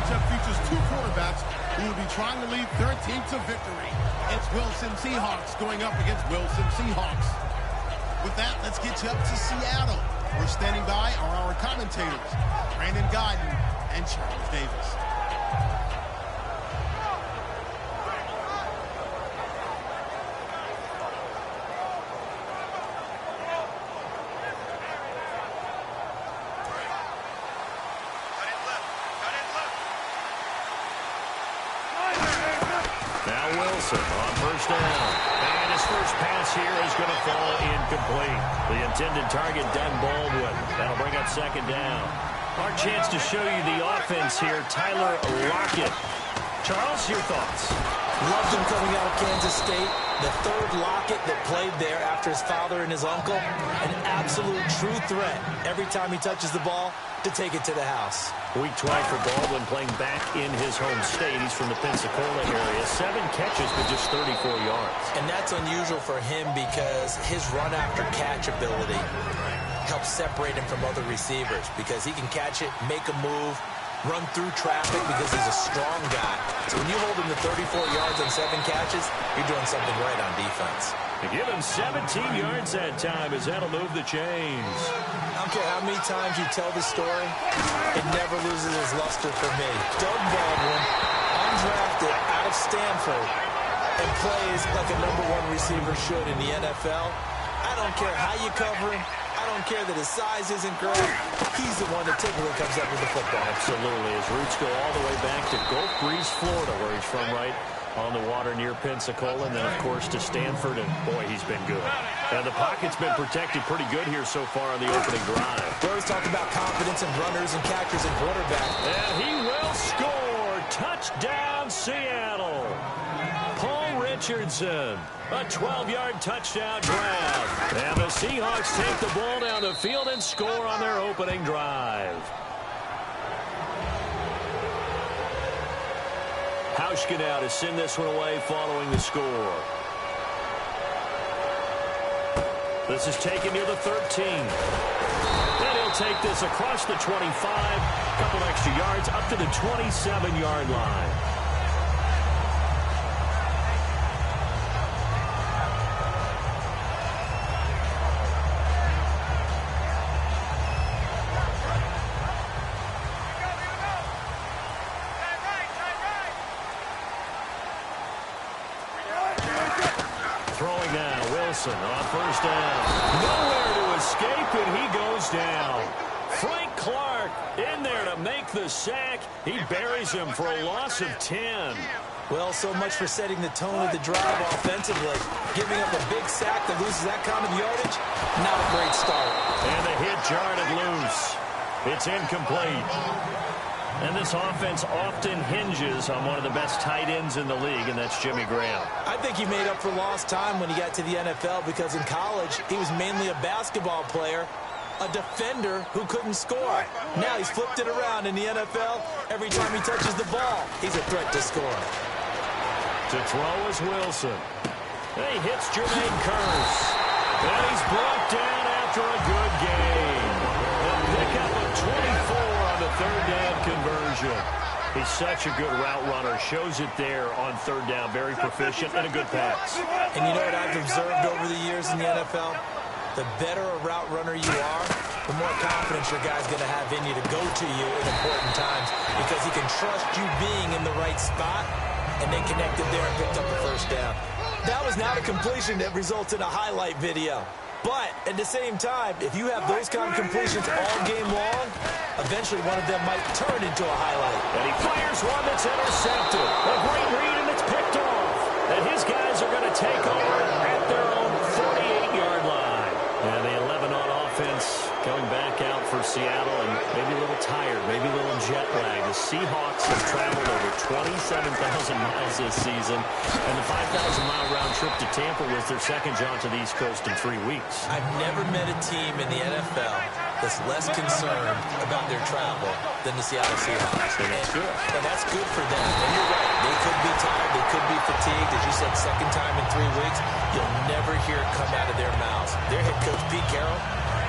matchup features two quarterbacks who will be trying to lead their team to victory. It's Wilson Seahawks going up against Wilson Seahawks. With that, let's get you up to Seattle. We're standing by are our commentators, Brandon Guyton and Charles Davis. On first down. And his first pass here is going to fall incomplete. The intended target, Doug Baldwin. That'll bring up second down. Our chance to show you the offense here, Tyler Lockett. Charles, your thoughts? Loved him coming out of Kansas State. The third Lockett that played there after his father and his uncle. An absolute true threat every time he touches the ball to take it to the house. Week 12 for Baldwin, playing back in his home state. He's from the Pensacola area. 7 catches, but just 34 yards. And that's unusual for him because his run-after-catch ability helps separate him from other receivers because he can catch it, make a move, run through traffic because he's a strong guy. So when you hold him to 34 yards on 7 catches, you're doing something right on defense. To give him 17 yards that time as that'll move the chains. I don't care how many times you tell the story, it never loses its luster for me. Doug Baldwin, undrafted out of Stanford, and plays like a #1 receiver should in the NFL. I don't care how you cover him. I don't care that his size isn't great. He's the one that typically comes up with the football. Absolutely. His roots go all the way back to Gulf Breeze, Florida, where he's from, right on the water near Pensacola, and then, of course, to Stanford, and, boy, he's been good. And the pocket's been protected pretty good here so far on the opening drive. We always talk about confidence in runners and catchers and quarterbacks. And he will score. Touchdown, Seattle. Paul Richardson, a 12-yard touchdown grab. And the Seahawks take the ball down the field and score on their opening drive. Hauschka to send this one away following the score. This is taken near the 13. And he'll take this across the 25. Couple extra yards up to the 27-yard line. On first down. Nowhere to escape, and he goes down. Frank Clark in there to make the sack. He buries him for a loss of 10. Well, so much for setting the tone of the drive offensively. Giving up a big sack that loses that kind of yardage, not a great start. And the hit jarred it loose. It's incomplete. And this offense often hinges on one of the best tight ends in the league, and that's Jimmy Graham. I think he made up for lost time when he got to the NFL because in college, he was mainly a basketball player, a defender who couldn't score. Now he's flipped it around in the NFL. Every time he touches the ball, he's a threat to score. To throw is Wilson. And he hits Jermaine Kearse. And he's brought down after a good game. The pickup of 24 on the third down conversion. He's such a good route runner. Shows it there on third down. Very proficient and a good pass. And you know what I've observed over the years in the NFL? The better a route runner you are, the more confidence your guy's going to have in you to go to you in important times because he can trust you being in the right spot, and they connected there and picked up the first down. That was not a completion that results in a highlight video. But at the same time, if you have those kind of completions all game long, eventually one of them might turn into a highlight. And he fires one that's intercepted. A great read, and it's picked off. And his guys are going to take over at their own 48-yard line. And the 11 on offense coming back out for Seattle, and maybe a little tired, maybe a little jet lag. The Seahawks have traveled over 27,000 miles this season, and the 5,000-mile round trip to Tampa was their second jaunt to the East Coast in 3 weeks. I've never met a team in the NFL that's less concerned about their travel than the Seattle Seahawks. And that's good. And that's good for them. And you're right. They could be tired. They could be fatigued. As you said, second time in 3 weeks. You'll never hear it come out of their mouths. Their head coach, Pete Carroll,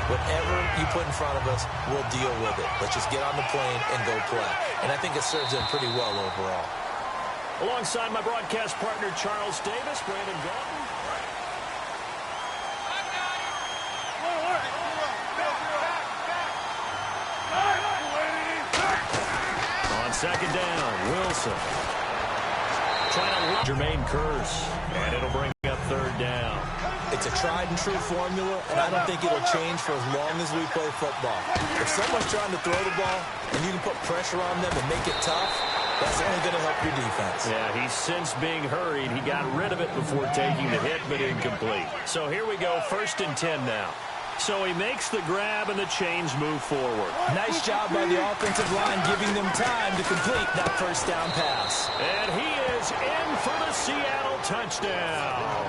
Whatever you put in front of us, we'll deal with it. Let's just get on the plane and go play. And I think it serves them pretty well overall. Alongside my broadcast partner, Charles Davis, Brandon Galton. On second down, Wilson. Trying to lock Jermaine Kearse. And it'll bring up third down. It's a tried-and-true formula, and I don't think it'll change for as long as we play football. If someone's trying to throw the ball and you can put pressure on them and make it tough, that's only going to help your defense. Yeah, he's since being hurried. He got rid of it before taking the hit, but incomplete. So here we go, 1st and 10 now. So he makes the grab and the chains move forward. Nice job by the offensive line giving them time to complete that first down pass. And he is in for the Seattle touchdown.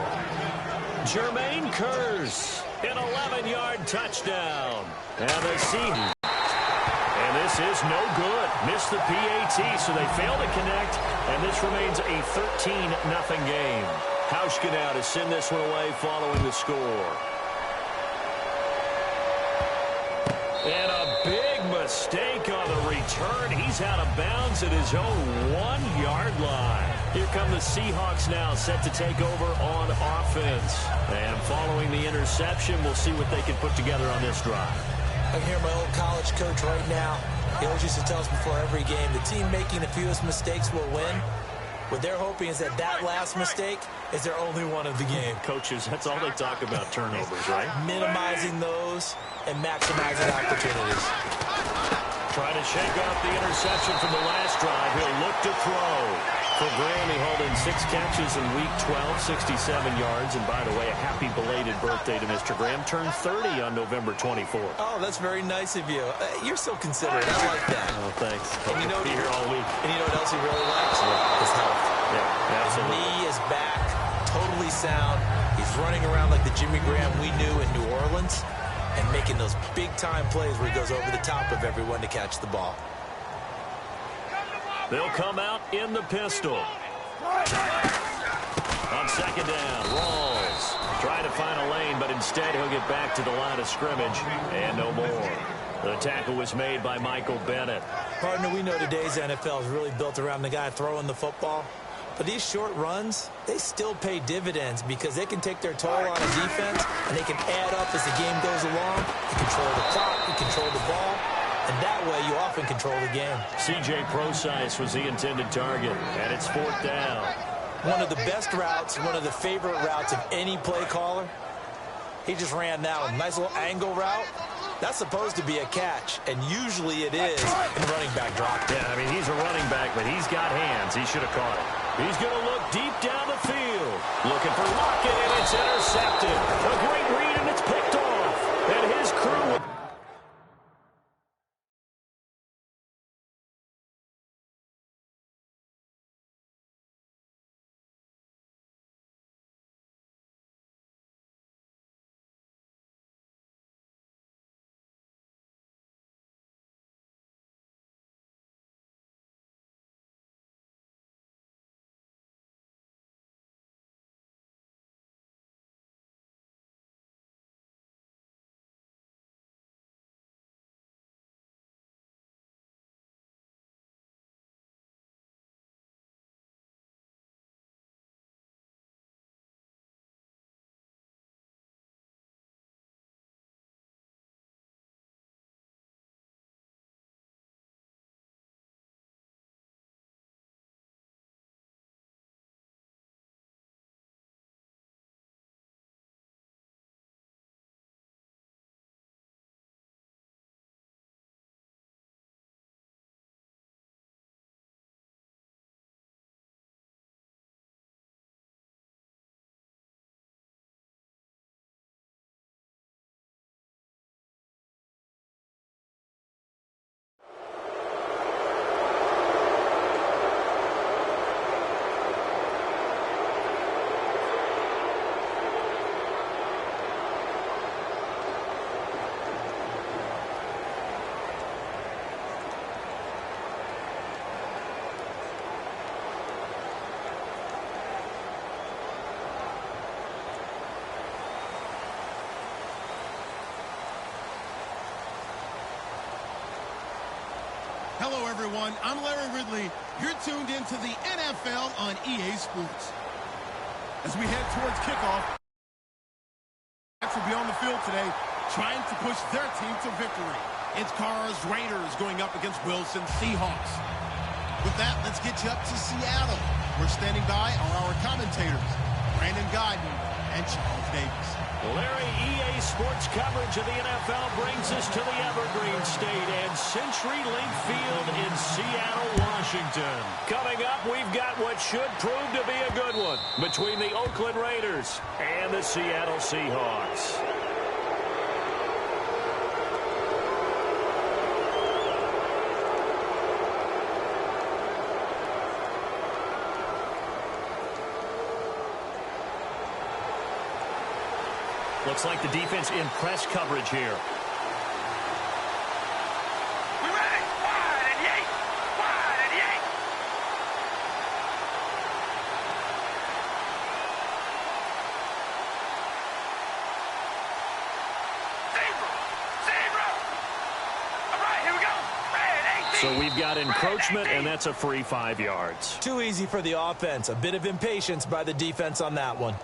Jermaine Kearse, an 11-yard touchdown. And the Seahawks. And this is no good. Missed the PAT, so they fail to connect. And this remains a 13-0 game. Hauschka now to send this one away following the score. And a big mistake on the return. He's out of bounds at his own 1-yard line. Here come the Seahawks now, set to take over on offense. And following the interception, we'll see what they can put together on this drive. I hear my old college coach right now. He always used to tell us before every game, the team making the fewest mistakes will win. What they're hoping is that last mistake is their only one of the game. Coaches, that's all they talk about, turnovers, right? Minimizing those and maximizing opportunities. Trying to shake off the interception from the last drive. He'll look to throw. For Graham, he hauled in 6 catches in Week 12, 67 yards. And by the way, a happy belated birthday to Mr. Graham. Turned 30 on November 24th. Oh, that's very nice of you. You're so considerate. I like that. Oh, thanks. And you know, be here all week. And you know what else he really likes? His health. Yeah, absolutely. His knee is back, totally sound. He's running around like the Jimmy Graham we knew in New Orleans and making those big-time plays where he goes over the top of everyone to catch the ball. They'll come out in the pistol. On second down, Rawls trying to find a lane, but instead he'll get back to the line of scrimmage, and no more. The tackle was made by Michael Bennett. Partner, we know today's NFL is really built around the guy throwing the football. But these short runs, they still pay dividends because they can take their toll on a defense, and they can add up as the game goes along. You control the clock, you control the ball. And that way, you often control the game. C.J. Prosise was the intended target, and it's 4th down. One of the best routes, one of the favorite routes of any play caller. He just ran that one. Nice little angle route. That's supposed to be a catch, and usually it is in running back drop. Yeah, I mean, he's a running back, but he's got hands. He should have caught it. He's going to look deep down the field. Looking for Lockett, and it's intercepted. A great read, and it's picked off. And his crew... everyone. I'm Larry Ridley. You're tuned into the NFL on EA Sports. As we head towards kickoff, will be on the field today trying to push their team to victory. It's Carr's Raiders going up against Wilson Seahawks. With that, let's get you up to Seattle. We're standing by are our commentators, Brandon Guyton and Charles Davis. Larry, EA Sports coverage of the NFL brings us to the Evergreen State and CenturyLink Field in Seattle, Washington. Coming up, we've got what should prove to be a good one between the Oakland Raiders and the Seattle Seahawks. Looks like the defense in press coverage here. We're ready. Wide and yank. Wide and yank. Zebra. Zebra. All right, here we go. Red 18. So we've got encroachment, and that's a free 5 yards. Too easy for the offense. A bit of impatience by the defense on that one.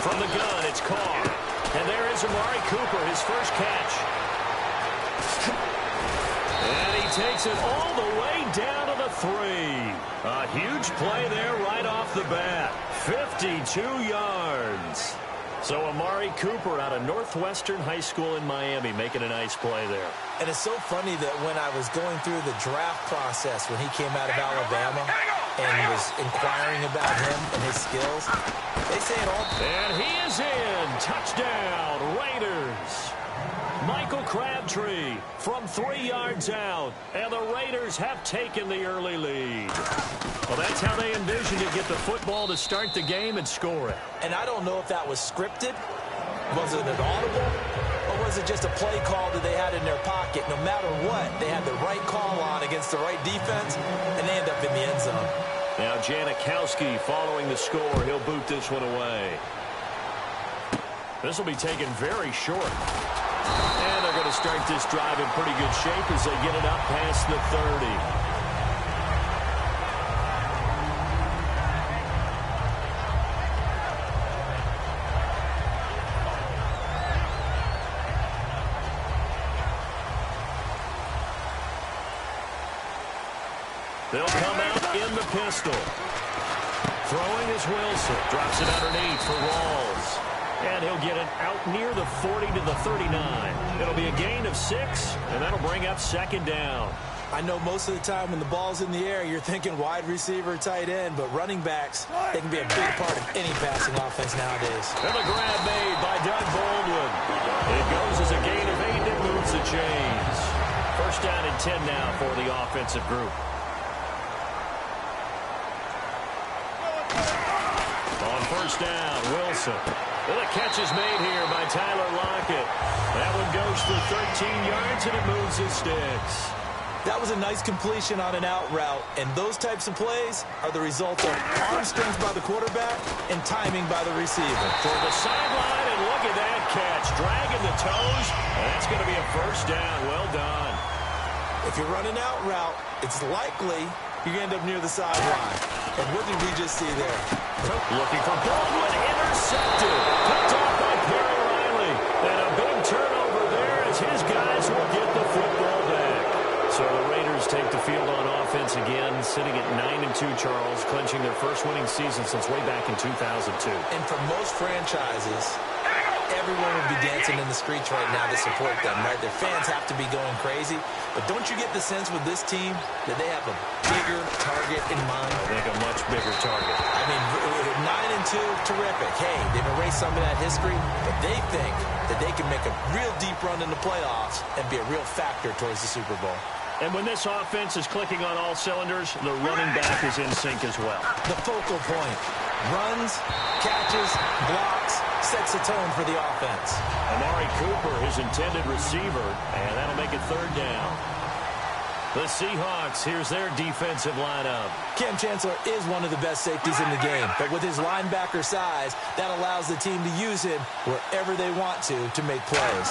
From the gun, it's Carr. And there is Amari Cooper, his first catch. And he takes it all the way down to the 3. A huge play there right off the bat. 52 yards. So Amari Cooper out of Northwestern High School in Miami making a nice play there. And it's so funny that when I was going through the draft process when he came out of Alabama and was inquiring about him and his skills, they say it all. And he is in. Touchdown, Raiders. Michael Crabtree from 3 yards out. And the Raiders have taken the early lead. Well, that's how they envisioned it, get the football to start the game and score it. And I don't know if that was scripted. Was it an audible? Or was it just a play call that they had in their pocket? No matter what, they had the right call on against the right defense, and they end up in the end zone. Now Janikowski following the score. He'll boot this one away. This will be taken very short. And they're going to start this drive in pretty good shape as they get it up past the 30. They'll come out in the pistol. Throwing is Wilson. Drops it underneath for Rawls. And he'll get it out near the 40 to the 39. It'll be a gain of 6, and that'll bring up second down. I know most of the time when the ball's in the air, you're thinking wide receiver, tight end, but running backs, they can be a big part of any passing offense nowadays. And the grab made by Doug Baldwin. It goes as a gain of 8 that moves the chains. First down and 10 now for the offensive group. On first down, Wilson. Well, the catch is made here by Tyler Lockett. That one goes for 13 yards, and it moves the sticks. That was a nice completion on an out route, and those types of plays are the result of arm strength by the quarterback and timing by the receiver. For the sideline, and look at that catch. Dragging the toes, and that's going to be a first down. Well done. If you're running out route, it's likely you're going to end up near the sideline. And what did we just see there? Looking for Baldwin, intercepted. Picked off by Perry Riley. And a big turnover there as his guys will get the football back. So the Raiders take the field on offense again, sitting at 9-2, Charles, clinching their first winning season since way back in 2002. And for most franchises, everyone would be dancing in the streets right now to support them, right? Their fans have to be going crazy. But don't you get the sense with this team that they have a bigger target in mind? I think a much bigger target. I mean, 9-2, terrific. Hey, they've erased some of that history, but they think that they can make a real deep run in the playoffs and be a real factor towards the Super Bowl. And when this offense is clicking on all cylinders, the running back is in sync as well. The focal point. Runs, catches, blocks, sets a tone for the offense. Amari Cooper, his intended receiver, and that'll make it third down. The Seahawks, here's their defensive lineup. Cam Chancellor is one of the best safeties in the game, but with his linebacker size, that allows the team to use him wherever they want to make plays.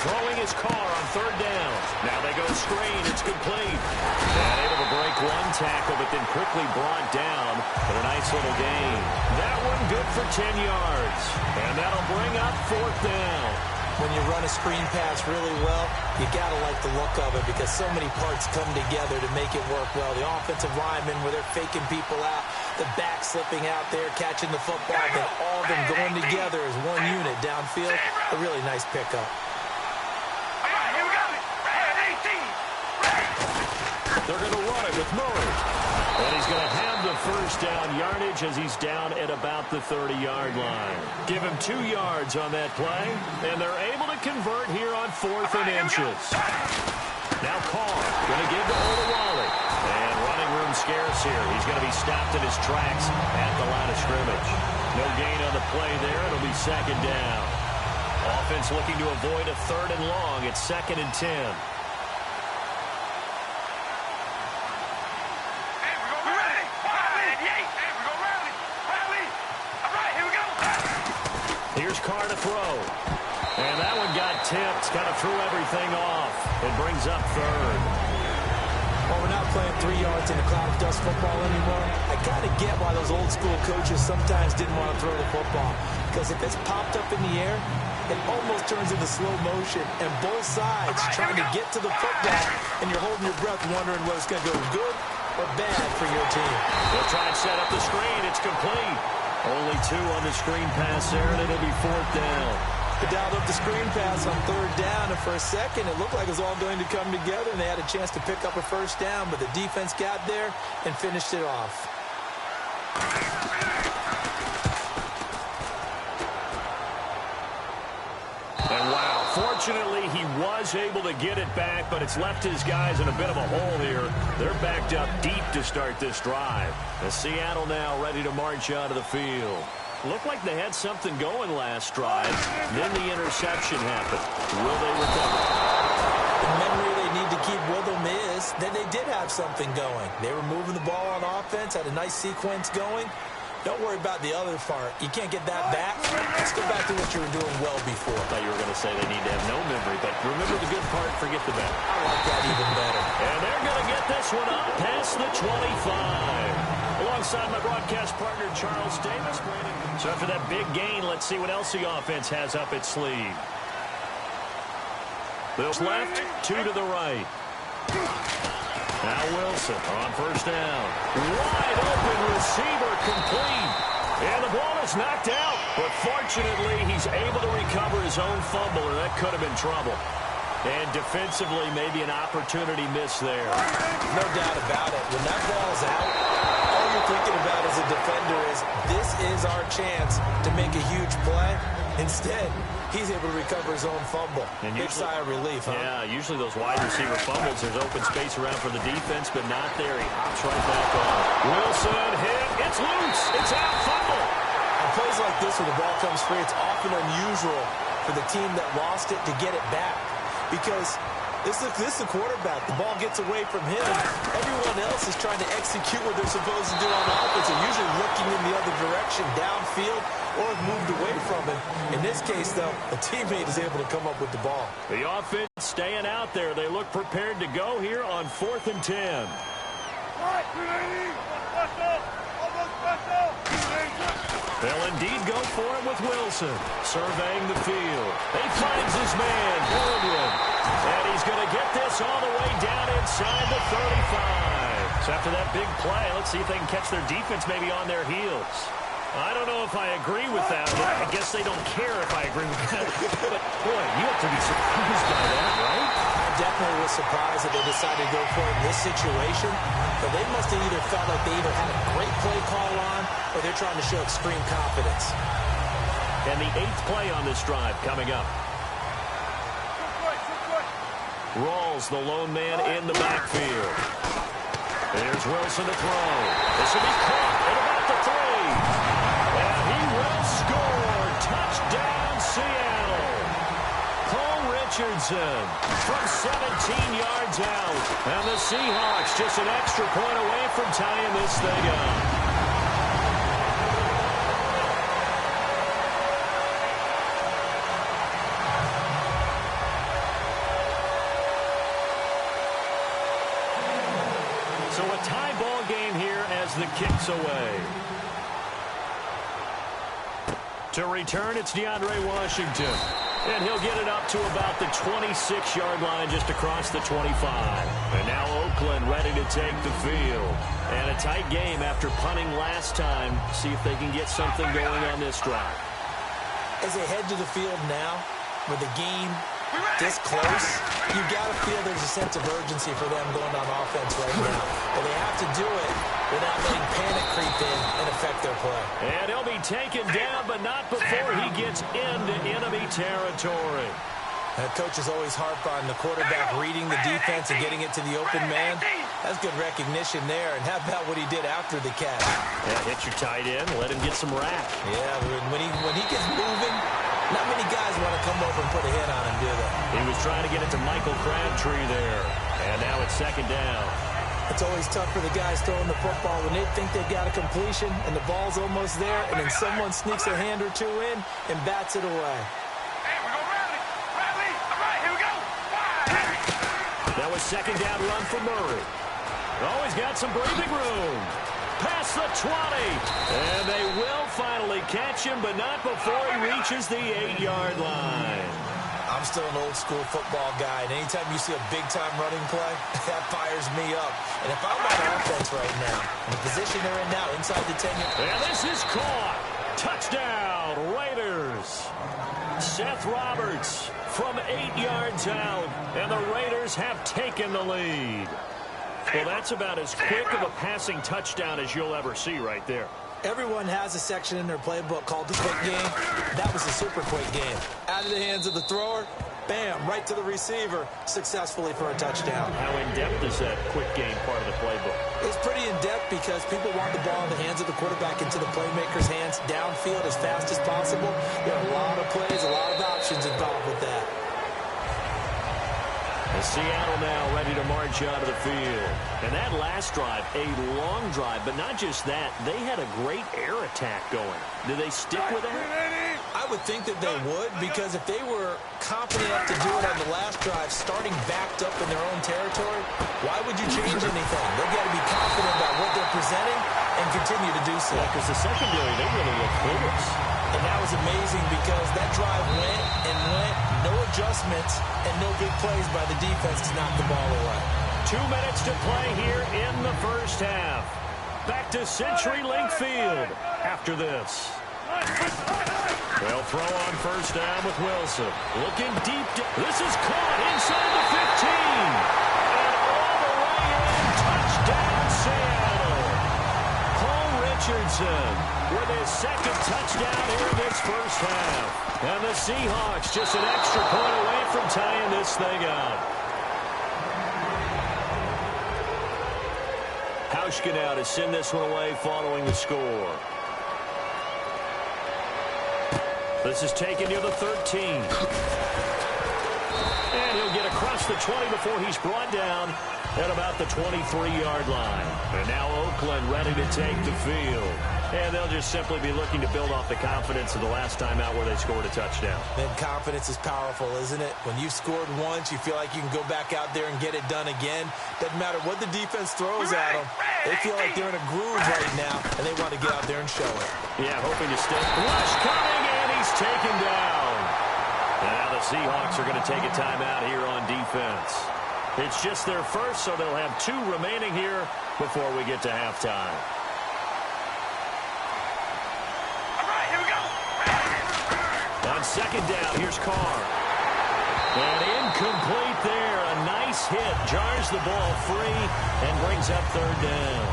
Throwing his car on third down. Now they go screen. It's complete. And able to break one tackle, but then quickly brought down. But a nice little gain. That one good for 10 yards. And that'll bring up fourth down. When you run a screen pass really well, you got to like the look of it because so many parts come together to make it work well. The offensive linemen, where they're faking people out, the back slipping out there, catching the football, then all of them going together as one unit downfield. A really nice pickup. They're going to run it with Murray. And he's going to have the first down yardage as he's down at about the 30-yard line. Give him 2 yards on that play, and they're able to convert here on 4th and inches. Now Carr going to give to Olawale. And running room scarce here. He's going to be stopped in his tracks at the line of scrimmage. No gain on the play there. It'll be 2nd down. Offense looking to avoid a 3rd and long. It's 2nd and 10. Here's Carr to throw. And that one got tipped. Kind of threw everything off. It brings up 3rd. Well, we're not playing 3 yards in a cloud of dust football anymore. I got to get why those old school coaches sometimes didn't want to throw the football. Because if it's popped up in the air, it almost turns into slow motion. And both sides trying to get to the football, and you're holding your breath wondering whether it's going to go good or bad for your team. They'll try and set up the screen. It's complete. Only 2 on the screen pass there, and it'll be 4th down. They dialed up the screen pass on 3rd down, and for a second, it looked like it was all going to come together, and they had a chance to pick up a first down, but the defense got there and finished it off. And wow, fortunately, he was able to get it back, but it's left his guys in a bit of a hole here. They're backed up deep to start this drive. The Seattle now ready to march out of the field. Looked like they had something going last drive. Then the interception happened. Will they recover? The memory they need to keep with them is that they did have something going. They were moving the ball on offense, had a nice sequence going. Don't worry about the other part. You can't get that back. Let's go back to what you were doing well before. I thought you were going to say they need to have no memory, but remember the good part, forget the bad. I like that even better. And they're going to get this one up past the 25. Alongside my broadcast partner, Charles Davis. So after that big gain, let's see what else the offense has up its sleeve. Bills left, 2 to the right. Now Wilson on first down. Wide open receiver complete. And the ball is knocked out. But fortunately, he's able to recover his own fumble, or that could have been trouble. And defensively, maybe an opportunity missed there. No doubt about it. When that ball's out, all you're thinking about as a defender is, this is our chance to make a huge play. Instead, he's able to recover his own fumble. And big sigh of relief, huh? Yeah, usually those wide receiver fumbles, there's open space around for the defense, but not there. He hops right back on. Wilson hit. It's loose. It's out. Fumble. On plays like this where the ball comes free, it's often unusual for the team that lost it to get it back. Because this is the quarterback. The ball gets away from him. Everyone else is trying to execute what they're supposed to do on offense. They're usually looking in the other direction, downfield, or have moved away from him. In this case, though, a teammate is able to come up with the ball. The offense staying out there. They look prepared to go here on 4th and 10. They'll indeed go for it with Wilson. Surveying the field. He finds his man, Baldwin. And he's going to get this all the way down inside the 35. So after that big play, let's see if they can catch their defense maybe on their heels. I don't know if I agree with that. I guess they don't care if I agree with that. But, boy, you have to be surprised by that, right? I definitely was surprised that they decided to go for it in this situation. But they must have either felt like they either had a great play call on or they're trying to show extreme confidence. And the 8th play on this drive coming up. Rawls, the lone man in the backfield. There's Wilson to throw. This will be caught at about the 3. And he will score. Touchdown, Seattle. Cole Richards Richardson from 17 yards out. And the Seahawks just an extra point away from tying this thing up. So a tie ball game here as the kick's away. To return, it's DeAndre Washington. And he'll get it up to about the 26-yard line just across the 25. And now Oakland ready to take the field. And a tight game after punting last time. See if they can get something going on this drive. As they head to the field now, with the game this close, you got to feel there's a sense of urgency for them going on offense right now. But they have to do it without letting panic creep in and affect their play. And he'll be taken down, but not before he gets into enemy territory. That coach is always harp on the quarterback reading the defense and getting it to the open man. That's good recognition there. And how about what he did after the catch? Yeah, hit your tight end, let him get some rap. Yeah, when he gets moving, not many guys want to come over and put a hit on him, do they? He was trying to get it to Michael Crabtree there. And now it's second down. It's always tough for the guys throwing the football when they think they've got a completion and the ball's almost there, and then someone sneaks a hand or two in and bats it away. Hey, we're going to rally. Rally. All right, here we go. That was second down run for Murray. Always got some breathing room. Past the 20. And they will finally catch him, but not before he reaches the 8-yard line. I'm still an old-school football guy, and anytime you see a big-time running play, that fires me up. And if I'm on offense right now, in the position they're in now, inside the 10-yard... And this is caught. Touchdown, Raiders. Seth Roberts from 8 yards out, and the Raiders have taken the lead. Well, that's about as quick of a passing touchdown as you'll ever see right there. Everyone has a section in their playbook called the quick game. That was a super quick game. Out of the hands of the thrower, bam, right to the receiver, successfully for a touchdown. How in-depth is that quick game part of the playbook? It's pretty in-depth because people want the ball in the hands of the quarterback into the playmaker's hands downfield as fast as possible. There are a lot of plays, a lot of options involved with that. And Seattle now ready to march out of the field. And that last drive, a long drive, but not just that, they had a great air attack going. Do they stick with that? I would think that they would, because if they were confident enough to do it on the last drive, starting backed up in their own territory, why would you change anything? They've got to be confident about what they're presenting and continue to do so. Because the secondary, they really look clueless. And that was amazing because that drive went and went, no adjustments, and no big plays by the defense to knock the ball away. 2 minutes to play here in the first half. Back to CenturyLink Field after this. They'll throw on first down with Wilson. Looking deep. This is caught inside the 15. And all the way in. Touchdown, Seattle. Paul Richardson with his second touchdown here in this first half. And the Seahawks just an extra point away from tying this thing up. Hauschka now to send this one away following the score. This is taken near the 13. And he'll get across the 20 before he's brought down at about the 23-yard line. And now Oakland ready to take the field. And they'll just simply be looking to build off the confidence of the last time out where they scored a touchdown. And confidence is powerful, isn't it? When you've scored once, you feel like you can go back out there and get it done again. Doesn't matter what the defense throws at them. They feel like they're in a groove right now, and they want to get out there and show it. Yeah, hoping to stay. Rush coming, and he's taken down. And now the Seahawks are going to take a timeout here on defense. It's just their first, so they'll have 2 remaining here before we get to halftime. On second down, here's Carr. And incomplete there. A nice hit. Jars the ball free and brings up third down.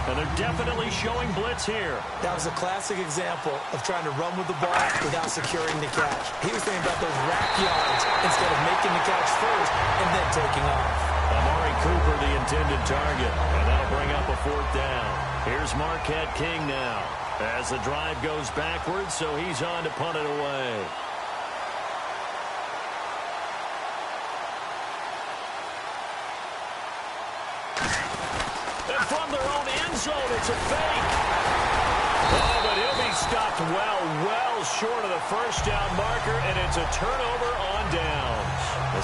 And they're definitely showing blitz here. That was a classic example of trying to run with the ball without securing the catch. He was thinking about those rack yards instead of making the catch first and then taking off. Amari Cooper, the intended target. And that'll bring up a fourth down. Here's Marquette King now. As the drive goes backwards, so he's on to punt it away. zone. It's a fake. Oh, but he'll be stopped well short of the first down marker, and it's a turnover on downs.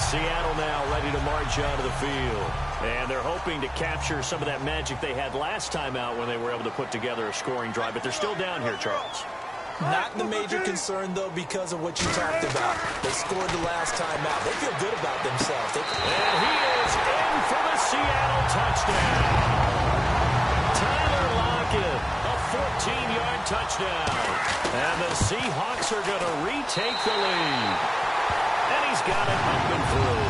Seattle now ready to march onto the field. And they're hoping to capture some of that magic they had last time out when they were able to put together a scoring drive. But they're still down here, Charles. Not the major concern, though, because of what you talked about. They scored the last time out. They feel good about themselves. And he is in for the Seattle touchdown. Tyler Lockett, a 14-yard touchdown. And the Seahawks are going to retake the lead. And he's got it up and through.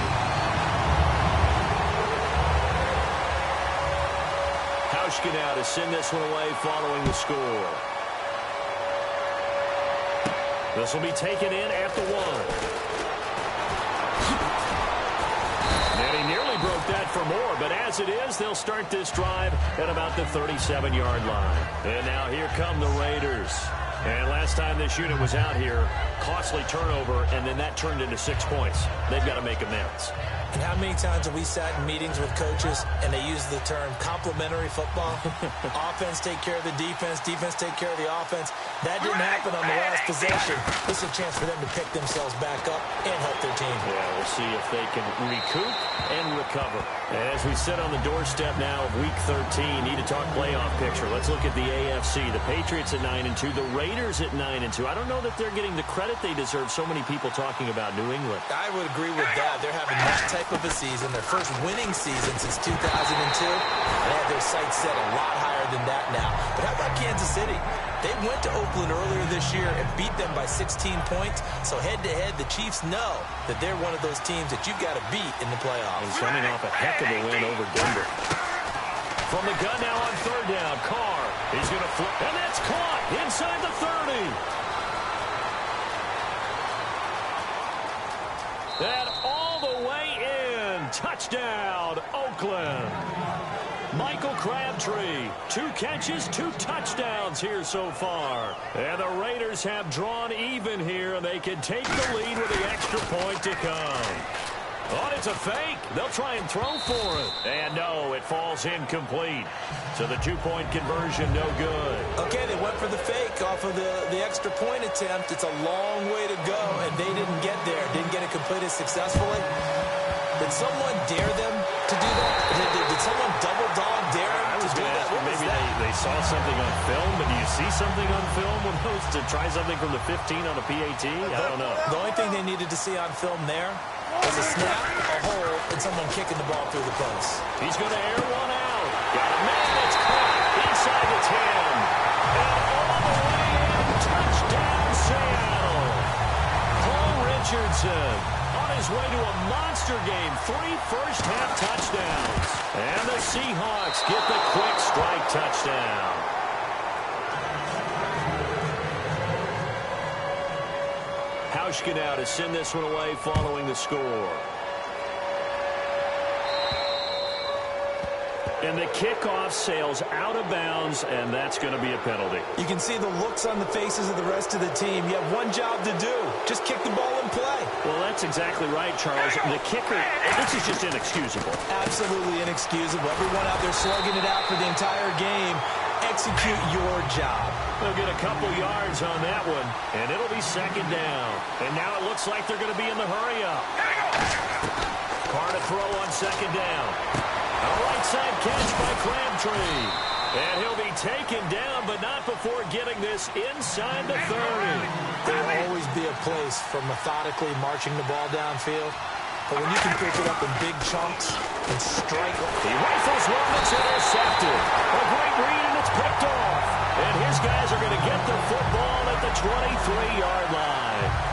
Hauschka now to send this one away following the score. This will be taken in at the 1. And he nearly broke that for more, but as it is, they'll start this drive at about the 37-yard line. And now here come the Raiders. And last time this unit was out here, costly turnover, and then that turned into 6 points. They've got to make amends. And how many times have we sat in meetings with coaches and they use the term complementary football? Offense take care of the defense, defense take care of the offense. That didn't happen on the last possession. This is a chance for them to pick themselves back up and help their team. Yeah, we'll see if they can recoup and recover. As we sit on the doorstep now of Week 13, need to talk playoff picture. Let's look at the AFC. The Patriots at 9-2, the Raiders at 9-2. I don't know that they're getting the credit they deserve. So many people talking about New England. I would agree with that. They're having that type of a season, their first winning season since 2002. They have their sights set a lot higher than that now. But how about Kansas City? They went to Oakland earlier this year and beat them by 16 points. So head-to-head, the Chiefs know that they're one of those teams that you've got to beat in the playoffs. And coming off a heck of a win over Denver. From the gun now on third down, Carr. He's going to flip, and that's caught inside the 30. And all the way in. Touchdown, Oakland. Michael Crabtree, 2 catches, 2 touchdowns here so far. And the Raiders have drawn even here, and they can take the lead with the extra point to come. Oh, it's a fake. They'll try and throw for it. And no, it falls incomplete. So the 2-point conversion, no good. Okay, they went for the fake off of the extra point attempt. It's a long way to go, and they didn't get there. Didn't get it completed successfully. Did someone dare them to do that? Did someone double dog dare them to do that? Maybe they saw something on film, but do you see something on film when those to try something from the 15 on a PAT? I don't know. The only thing they needed to see on film there was a snap, a hole, and someone kicking the ball through the post. He's going to air one out. Got a man that's caught inside the 10. And all the way in, touchdown Seattle. Paul Richardson on his way to a monster game. 3 first-half touchdowns. And the Seahawks get the quick strike touchdown. Hauschka now to send this one away following the score. And the kickoff sails out of bounds, and that's going to be a penalty. You can see the looks on the faces of the rest of the team. You have one job to do. Just kick the ball and play. Well, that's exactly right, Charles. The kicker, this is just inexcusable. Absolutely inexcusable. Everyone out there slugging it out for the entire game. Execute your job. They'll get a couple yards on that one, and it'll be second down. And now it looks like they're going to be in the hurry-up. Carr to throw on second down. A right side catch by Crabtree. And he'll be taken down, but not before getting this inside the 30. There will always be a place for methodically marching the ball downfield. But when you can pick it up in big chunks and strike it. He rifles one that's intercepted. A great read, and it's picked off. And his guys are going to get the football at the 23-yard line.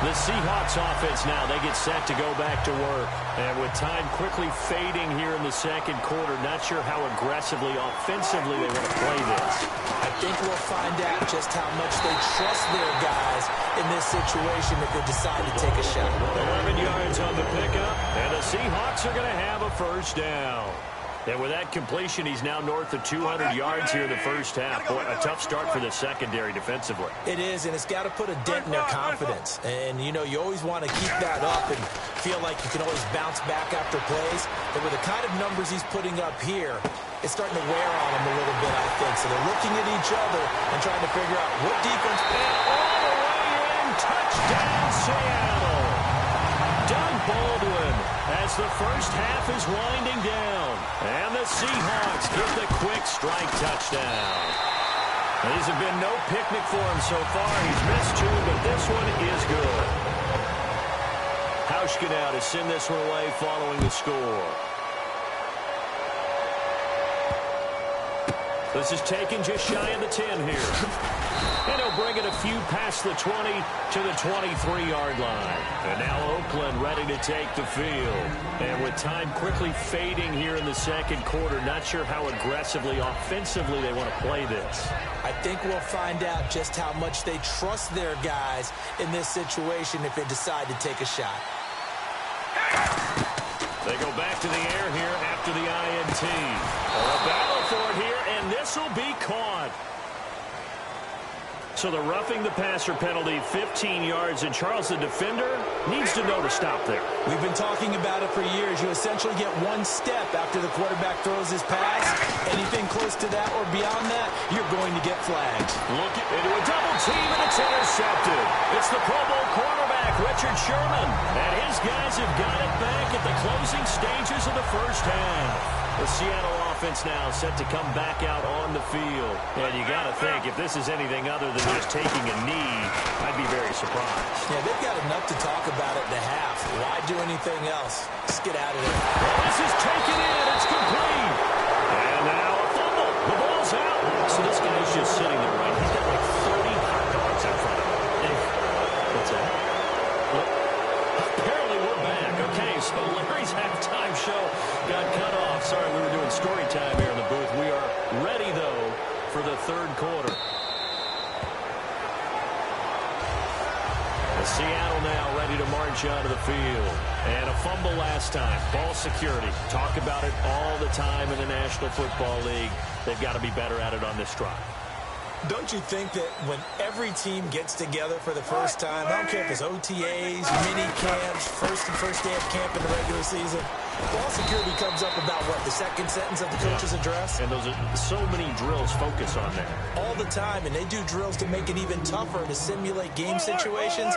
The Seahawks offense now, they get set to go back to work. And with time quickly fading here in the second quarter, not sure how aggressively, offensively they want to play this. I think we'll find out just how much they trust their guys in this situation if they decide to take a shot. 11 yards on the pickup, and the Seahawks are going to have a first down. And with that completion, he's now north of 200 yards here in the first half. Boy, a tough start for the secondary defensively. It is, and it's got to put a dent in their confidence. And, you know, you always want to keep that up and feel like you can always bounce back after plays. But with the kind of numbers he's putting up here, it's starting to wear on them a little bit, I think. So they're looking at each other and trying to figure out what defense. And all the way in, touchdown Seattle. Doug Baldwin as the first half is winding down. And the Seahawks get the quick strike touchdown. These have been no picnic for him so far. He's missed 2, but this one is good. Hauschka now to send this one away following the score. This is taken just shy of the 10 here. And he'll bring it a few past the 20 to the 23-yard line. And now Oakland ready to take the field. And with time quickly fading here in the second quarter, not sure how aggressively, offensively they want to play this. I think we'll find out just how much they trust their guys in this situation if they decide to take a shot. They go back to the air here after the INT. A battle for it here, and this will be caught. So the roughing the passer penalty, 15 yards, and Charles, the defender, needs to know to stop there. We've been talking about it for years. You essentially get one step after the quarterback throws his pass. Anything close to that or beyond that, you're going to get flagged. Look into a double team, and it's intercepted. It's the Pro Bowl cornerback, Richard Sherman. And his guys have got it back at the closing stages of the first half. The Seattle offense now set to come back out on the field. And you got to think, if this is anything other than just taking a knee, I'd be very surprised. Yeah, they've got enough to talk about at the half. Why do anything else? Just get out of there. Well, this is taken in. It's complete. And now a fumble. The ball's out. So this guy's just sitting there, right? He's got like 30 hot dogs in front of him. What's that? Well, apparently we're back. Okay, so Larry's halftime show got cut off. Sorry, we were doing story time here in the booth. We are ready, though, for the third quarter. Seattle now ready to march onto the field. And a fumble last time. Ball security. Talk about it all the time in the National Football League. They've got to be better at it on this drive. Don't you think that when every team gets together for the first time, I don't care if it's OTAs, mini camps, first day of camp in the regular season, ball security comes up about what, the second sentence of the coach's address? And those are so many drills focus on that. All the time, and they do drills to make it even tougher to simulate game situations.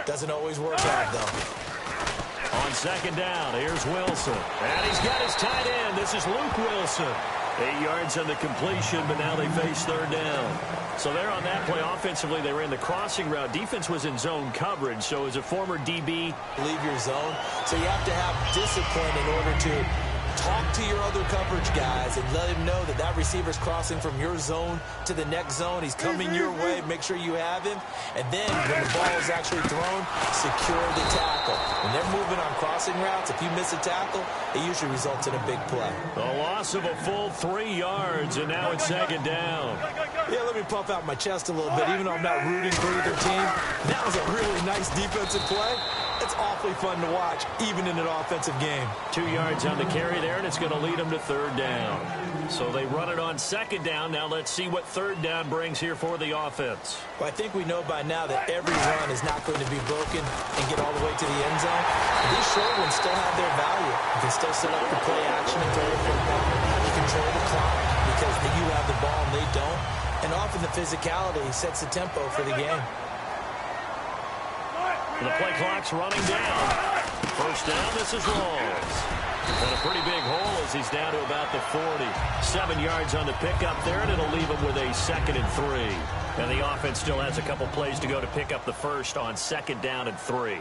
Doesn't always work out, though. On second down, here's Wilson. And he's got his tight end. This is Luke Wilson. 8 yards on the completion, but now they face third down. So they're on that play. Offensively, they ran the crossing route. Defense was in zone coverage, so as a former DB, leave your zone. So you have to have discipline in order to talk to your other coverage guys and let him know that that receiver's crossing from your zone to the next zone. He's coming your way. Make sure you have him. And then when the ball is actually thrown, secure the tackle. When they're moving on crossing routes, if you miss a tackle, it usually results in a big play. A loss of a full 3 yards, and now it's second down. Yeah, let me puff out my chest a little bit. Even though I'm not rooting for either team, that was a really nice defensive play. It's awfully fun to watch, even in an offensive game. 2 yards on the carry there, and it's going to lead them to third down. So they run it on second down. Now let's see what third down brings here for the offense. Well, I think we know by now that every run is not going to be broken and get all the way to the end zone. These short ones still have their value. You can still set up the play action and throw the football. You control the clock because you have the ball and they don't. And often the physicality sets the tempo for the game. The play clock's running down. First down, this is Rawls. And a pretty big hole as he's down to about the 40. 7 yards on the pickup there, and it'll leave him with a 2nd and 3. And the offense still has a couple plays to go to pick up the first on 2nd down and 3.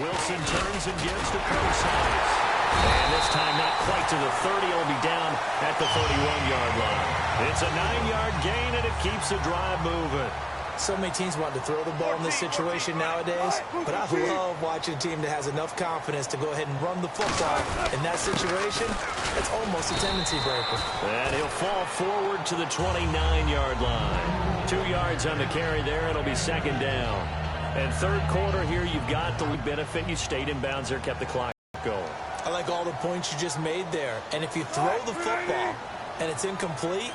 Wilson turns and gives to Procise. And this time not quite to the 30. He'll be down at the 31-yard line. It's a 9-yard gain, and it keeps the drive moving. So many teams want to throw the ball in this situation nowadays, but I love watching a team that has enough confidence to go ahead and run the football. In that situation, it's almost a tendency breaker. And he'll fall forward to the 29-yard line. 2 yards on the carry there. It'll be second down. And third quarter here, you've got the benefit. You stayed in bounds there, kept the clock going. I like all the points you just made there. And if you throw the football and it's incomplete,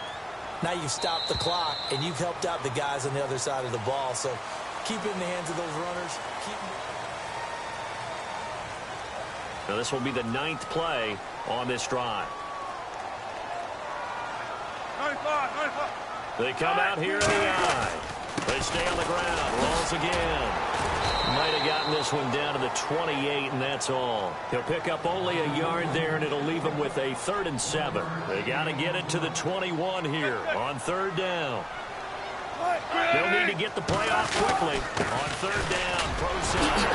now you've stopped the clock, and you've helped out the guys on the other side of the ball. So keep it in the hands of those runners. Now this will be the 9th play on this drive. They come out here in the eye. They stay on the ground. Rolls again. Might have gotten this one down to the 28, and that's all. He'll pick up only a yard there, and it'll leave him with a 3rd and 7. They got to get it to the 21 here on 3rd down. They'll need to get the play off quickly. On 3rd down, proceed.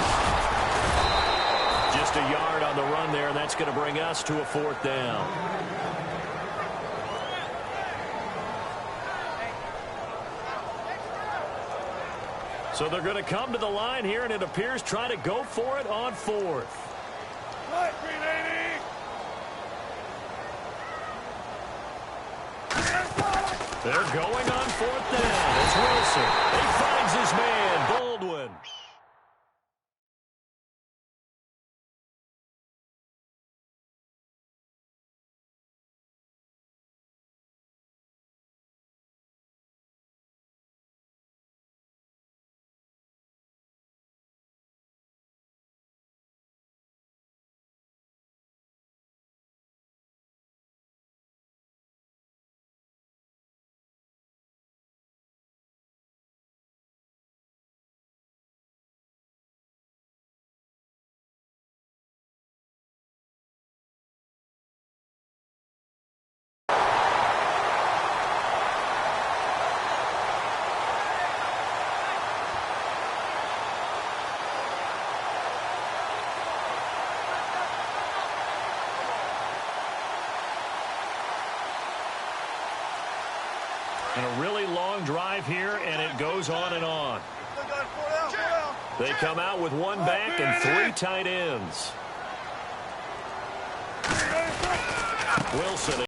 Just a yard on the run there, and that's going to bring us to a 4th down. So they're going to come to the line here, and it appears trying to go for it on 4th. They're going on 4th down. It's Wilson. He finds his man, Baldwin. And a really long drive here, and it goes on and on. They come out with 1 back and 3 tight ends. Wilson